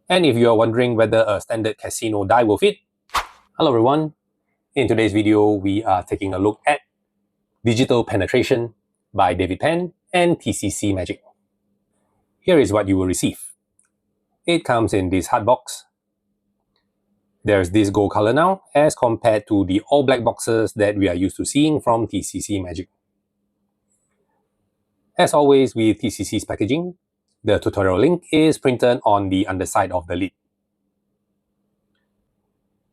And if you are wondering whether a standard casino die will fit, hello everyone. In today's video, we are taking a look at Digital Penetration by David Penn and TCC Magic. Here is what you will receive. It comes in this hard box. There's this gold color now as compared to the all black boxes that we are used to seeing from TCC Magic. As always with TCC's packaging, the tutorial link is printed on the underside of the lid.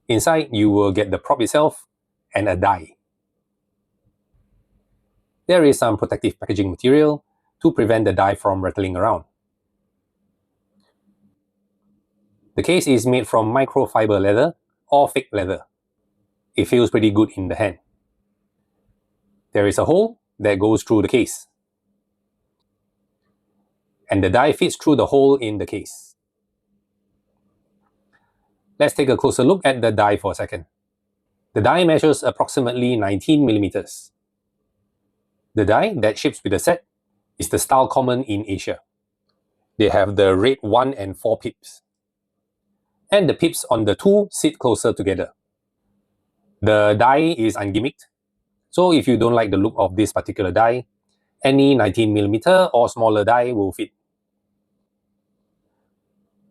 Inside, you will get the prop itself and a die. There is some protective packaging material to prevent the die from rattling around. The case is made from microfiber leather or fake leather. It feels pretty good in the hand. There is a hole that goes through the case, and the die fits through the hole in the case. Let's take a closer look at the die for a second. The die measures approximately 19 millimeters. The die that ships with the set is the style common in Asia. They have the red 1 and 4 pips. And the pips on the 2 sit closer together. The die is ungimmicked, so if you don't like the look of this particular die, any 19mm or smaller die will fit.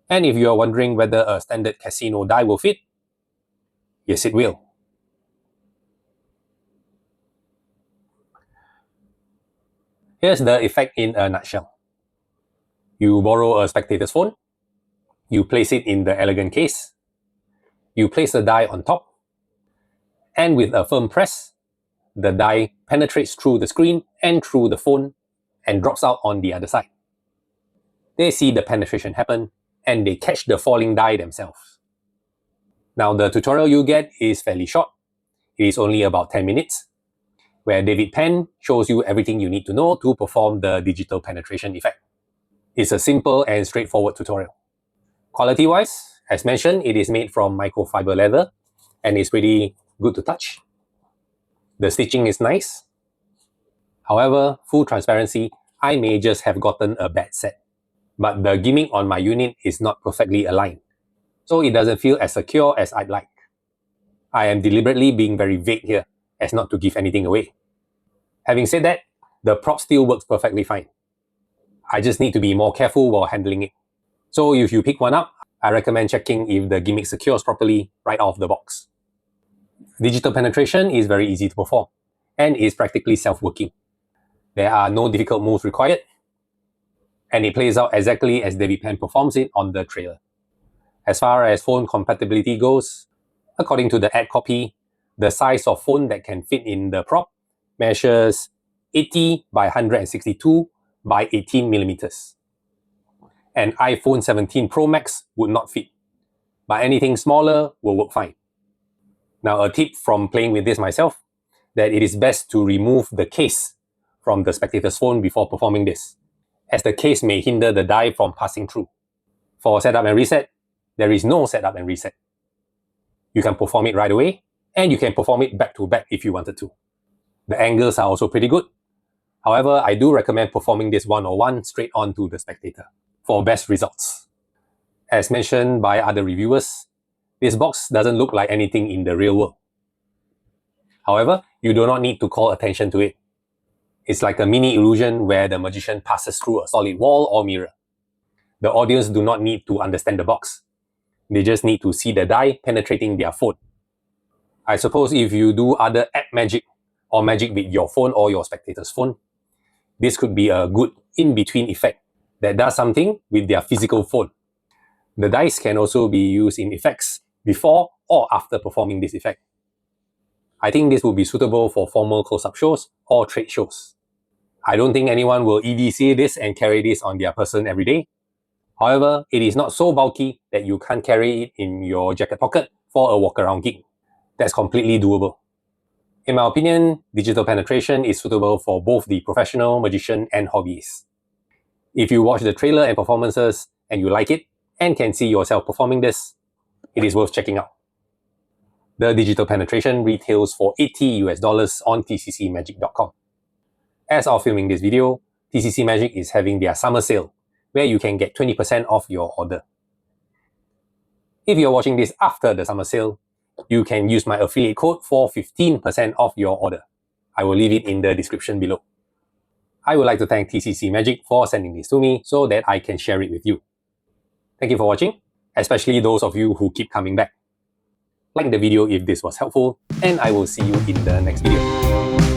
And if you are wondering whether a standard casino die will fit, yes it will. Here's the effect in a nutshell. You borrow a spectator's phone, you place it in the elegant case, you place the die on top, and with a firm press, the die penetrates through the screen and through the phone and drops out on the other side. They see the penetration happen and they catch the falling die themselves. Now the tutorial you get is fairly short. It is only about 10 minutes, where David Penn shows you everything you need to know to perform the digital penetration effect. It's a simple and straightforward tutorial. Quality-wise, as mentioned, it is made from microfiber leather and is pretty good to touch. The stitching is nice. However, full transparency, I may just have gotten a bad set. But the gimmick on my unit is not perfectly aligned, so it doesn't feel as secure as I'd like. I am deliberately being very vague here, as not to give anything away. Having said that, the prop still works perfectly fine. I just need to be more careful while handling it. So if you pick one up, I recommend checking if the gimmick secures properly right off the box. Digital penetration is very easy to perform and is practically self-working. There are no difficult moves required, and it plays out exactly as David Penn performs it on the trailer. As far as phone compatibility goes, according to the ad copy, the size of phone that can fit in the prop measures 80 by 162 by 18 millimeters. An iPhone 17 Pro Max would not fit, but anything smaller will work fine. Now a tip from playing with this myself, that it is best to remove the case from the spectator's phone before performing this, as the case may hinder the die from passing through. For setup and reset, there is no setup and reset. You can perform it right away, and you can perform it back to back if you wanted to. The angles are also pretty good. However, I do recommend performing this one-on-one straight onto the spectator for best results. As mentioned by other reviewers, this box doesn't look like anything in the real world. However, you do not need to call attention to it. It's like a mini illusion where the magician passes through a solid wall or mirror. The audience do not need to understand the box. They just need to see the die penetrating their phone. I suppose if you do other app magic or magic with your phone or your spectator's phone, this could be a good in-between effect that does something with their physical phone. The dice can also be used in effects before or after performing this effect. I think this will be suitable for formal close-up shows or trade shows. I don't think anyone will EDC this and carry this on their person every day. However, it is not so bulky that you can't carry it in your jacket pocket for a walk-around gig. That's completely doable. In my opinion, digital penetration is suitable for both the professional magician and hobbyists. If you watch the trailer and performances and you like it and can see yourself performing this, it is worth checking out. The digital penetration retails for $80 on tccmagic.com. As of filming this video, TCC Magic is having their summer sale, where you can get 20% off your order. If you're watching this after the summer sale, you can use my affiliate code for 15% off your order. I will leave it in the description below. I would like to thank TCC Magic for sending this to me so that I can share it with you. Thank you for watching, especially those of you who keep coming back. Like the video if this was helpful, and I will see you in the next video.